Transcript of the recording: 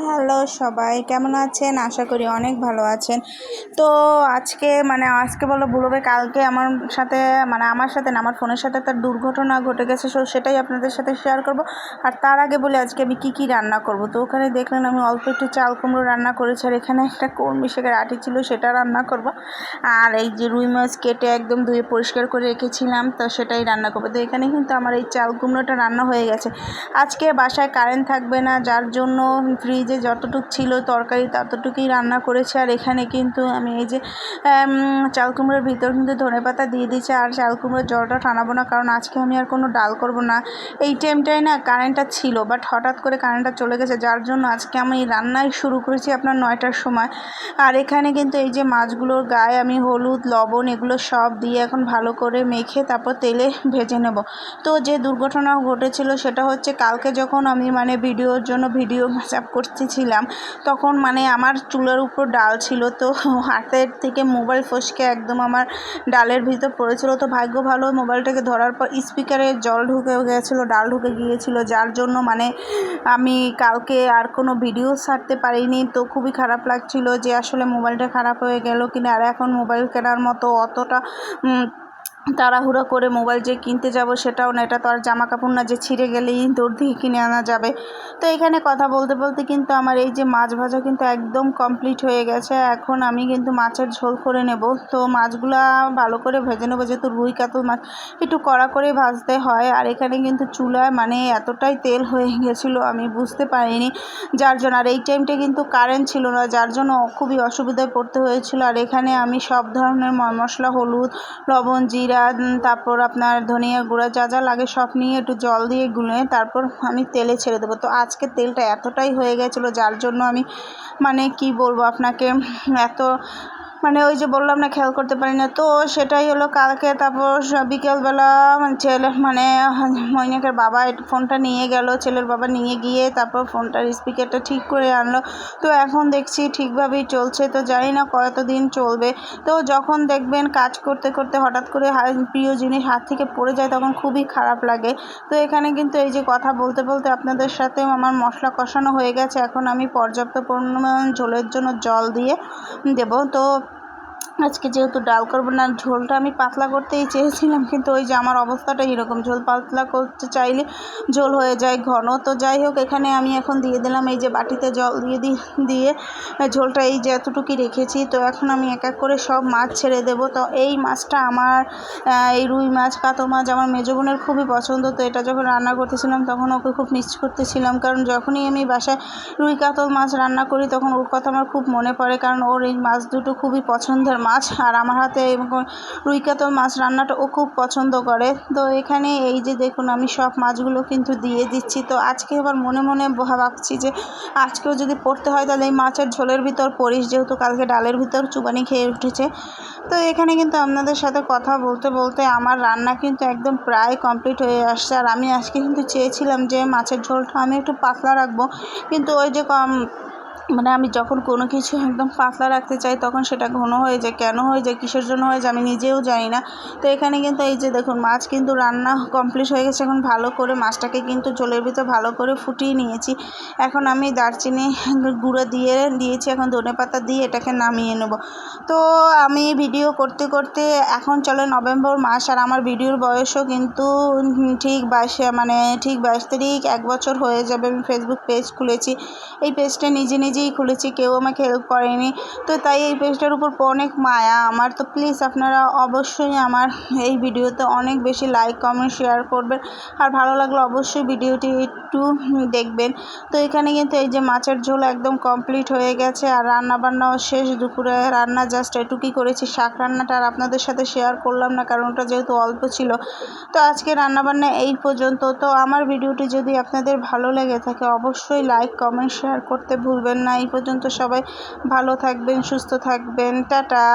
Hello সবাই, কেমন আছেন? আশা করি অনেক ভালো আছেন। তো আজকে বললে ভুল হবে, কালকে আমার সাথে না, আমার ফোনের সাথে একটা দুর্ঘটনা ঘটে গেছে। সেটাই আপনাদের সাথে শেয়ার করব। আর তার আগে বলি আজকে আমি কি রান্না করব। তো ওখানে দেখলেন আমি অল্প একটু চাল কুমড়ো রান্না করেছি, আর এখানে একটা কলমি শাকের আটি ছিল, সেটা রান্না করব। আর এই যে রুই মাছ কেটে একদম ধুয়ে পরিষ্কার করে রেখেছিলাম, তো সেটাই রান্না করবো। তো এখানে কিন্তু আমার এই চাল কুমড়োটা রান্না হয়ে গেছে। আজকে বাসায় কারেন্ট থাকবে না, যার জন্য ফ্রিজে যতটুকু ছিল তরকারি ততটুকুই রান্না করেছি। আর এখানে কিন্তু আমি এই যে চাল কুমড়োর ভিতর কিন্তু ধনেপাতা দিয়ে দিয়েছি। আর চাল কুমড়োর জলটা টানাবো না, কারণ আজকে আমি আর কোনো ডাল করব না। এই টাইমটায় না কারেন্টটা ছিল, বাট হঠাৎ করে কারেন্টটা চলে গেছে, যার জন্য আজকে আমি রান্নাই শুরু করেছি আপনার 9টার সময়। আর এখানে কিন্তু এই যে মাছগুলোর গায়ে আমি হলুদ লবণ এগুলো সব দিয়ে এখন ভালো করে মেখে তারপর তেলে ভেজে নেব। তো যে দুর্ঘটনা ঘটেছিল সেটা হচ্ছে, কালকে যখন আমি ভিডিওর জন্য ভিডিও মেকআপ করতেছিলাম, তখন আমার চুলের উপর ডাল ছিল, তো হাতের থেকে মোবাইল ফসকে একদম আমার ডালের ভিতর পড়েছিল। তো ভাগ্য ভালো, মোবাইলটাকে ধরার পর স্পিকারে জল ঢুকে গিয়েছিলো, ডাল ঢুকে গিয়েছিল, যার জন্য আমি কালকে আর কোনো ভিডিও ছাড়তে পারিনি। তো খুবই খারাপ লাগছিল যে আসলে মোবাইলটা খারাপ হয়ে গেল কিনা। আর এখন মোবাইল কেনার মতো অতটা তাড়াহুড়ো করে মোবাইল যে কিনতে যাব সেটাও না, এটা তো আর জামা কাপড় না যে ছিঁড়ে গেলেই দৌড় দিয়ে কিনে আনা যাবে। তো এখানে কথা বলতে বলতে কিন্তু আমার এই যে মাছ ভাজা কিন্তু একদম কমপ্লিট হয়ে গেছে। এখন আমি কিন্তু মাছের ঝোল করে নেব। তো মাছগুলা ভালো করে ভেজে নেবো, যেহেতু রুই কাতল মাছ একটু কড়া করে ভাজতে হয়। আর এখানে কিন্তু চুলায় এতটাই তেল হয়ে গেছিলো আমি বুঝতে পারিনি, যার জন্য। আর এই টাইমটা কিন্তু কারেন্ট ছিল না, যার জন্য খুবই অসুবিধায় পড়তে হয়েছিল। আর এখানে আমি সব ধরনের মশলা, হলুদ লবণ জিরা, তারপর আপনার ধনিয়া গুঁড়া যা যা লাগে সব নিয়ে একটু জল দিয়ে গুলে তারপর আমি তেলে ছেড়ে দেবো। তো আজকে তেলটা এতটাই হয়ে গেছিলো, যার জন্য আমি কি বলবো আপনাকে, এত ওই যে বললাম না খেয়াল করতে পারি না। তো সেটাই হলো কালকে। তারপর বিকেলবেলা ছেলে মৈনাকের বাবা ফোনটা নিয়ে গেল, ছেলের বাবা নিয়ে গিয়ে তারপর ফোনটার স্পিকারটা ঠিক করে আনলো। তো এখন দেখছি ঠিকভাবেই চলছে। তো জানি না কতদিন চলবে। তো যখন দেখবেন কাজ করতে করতে হঠাৎ করে প্রিয় জিনিস হাত থেকে পড়ে যায়, তখন খুবই খারাপ লাগে। তো এখানে কিন্তু এই যে কথা বলতে বলতে আপনাদের সাথেও আমার মশলা কষানো হয়ে গেছে। এখন আমি পর্যাপ্ত পরিমাণ ঝোলের জন্য জল দিয়ে দেব। তো আজকে যেহেতু ডাল করবো না, ঝোলটা আমি পাতলা করতেই চেয়েছিলাম, কিন্তু ওই যে আমার অবস্থাটা এরকম, ঝোল পাতলা করতে চাইলে ঝোল হয়ে যায় ঘন। তো যাই হোক, এখানে আমি এখন দিয়ে দিলাম এই যে বাটিতে জল দিয়ে ঝোলটা এই যে এতটুকুই রেখেছি। তো এখন আমি এক এক করে সব মাছ ছেড়ে দেবো। তো এই মাছটা আমার এই রুই মাছ কাতল মাছ আমার মেজো বোনের খুবই পছন্দ। তো এটা যখন রান্না করতেছিলাম তখন ওকে খুব মিস করতেছিলাম, কারণ যখনই আমি বাসায় রুই কাতল মাছ রান্না করি তখন ওর কথা আমার খুব মনে পড়ে, কারণ ওর এই মাছ দুটো খুবই পছন্দের মাছ। আর আমার হাতে রুই কাতল মাছ রান্নাটা ও খুব পছন্দ করে। তো এখানে এই যে দেখুন আমি সব মাছগুলো কিন্তু দিয়ে দিচ্ছি। তো আজকে আবার মনে মনে ভাবছি যে আজকেও যদি পড়তে হয় তাহলে এই মাছের ঝোলের ভিতর পড়িস, যেহেতু কালকে ডালের ভিতর চুবানি খেয়ে উঠেছে। তো এখানে কিন্তু আপনাদের সাথে কথা বলতে বলতে আমার রান্না কিন্তু একদম প্রায় কমপ্লিট হয়ে আসছে। আর আমি আজকে কিন্তু চেয়েছিলাম যে মাছের ঝোলটা আমি একটু পাতলা রাখবো, কিন্তু ওই যে আমি যখন কোনো কিছু একদম পাতলা রাখতে চাই তখন সেটা ঘন হয়ে যায়। কেন হয়ে যায়, কিসের জন্য হয়ে যায় আমি নিজেও জানি না। তো এখানে কিন্তু এই যে দেখুন মাছ কিন্তু রান্না কমপ্লিট হয়ে গেছে। এখন ভালো করে মাছটাকে কিন্তু ঝোলের ভিতর ভালো করে ফুটিয়ে নিয়েছি। এখন আমি দারচিনি গুঁড়ো দিয়েছি, এখন ধনেপাতা দিয়ে এটাকে নামিয়ে নেব। তো আমি ভিডিও করতে করতে এখন চলে নভেম্বর মাস, আর আমার ভিডিওর বয়সও কিন্তু ঠিক 22 তারিখ 1 বছর হয়ে যাবে। আমি ফেসবুক পেজ খুলেছি, এই পেজটা নিজেই খুলেছি, কেউ আমাকে হেল্প করেনি। তো তাই এই পেজটার উপর অনেক মায়া আমার। তো প্লিজ আপনারা অবশ্যই আমার এই ভিডিওতে অনেক বেশি লাইক কমেন্ট শেয়ার করবেন, আর ভালো লাগলে অবশ্যই ভিডিওটি একটু দেখবেন। তো এখানে কিন্তু এই যে মাছের ঝোল একদম কমপ্লিট হয়ে গেছে, আর রান্নাবান্নাও শেষ। দুপুরে রান্না জাস্ট এটুকুই করেছি, শাক রান্নাটা আর আপনাদের সাথে শেয়ার করলাম না, কারণ ওটা যেহেতু অল্প ছিল। তো আজকে রান্নাবান্না এই পর্যন্ত। তো আমার ভিডিওটি যদি আপনাদের ভালো লেগে থাকে অবশ্যই লাইক কমেন্ট শেয়ার করতে ভুলবেন না। এই পর্যন্ত সবাই ভালো থাকবেন, সুস্থ থাকবেন, টাটা।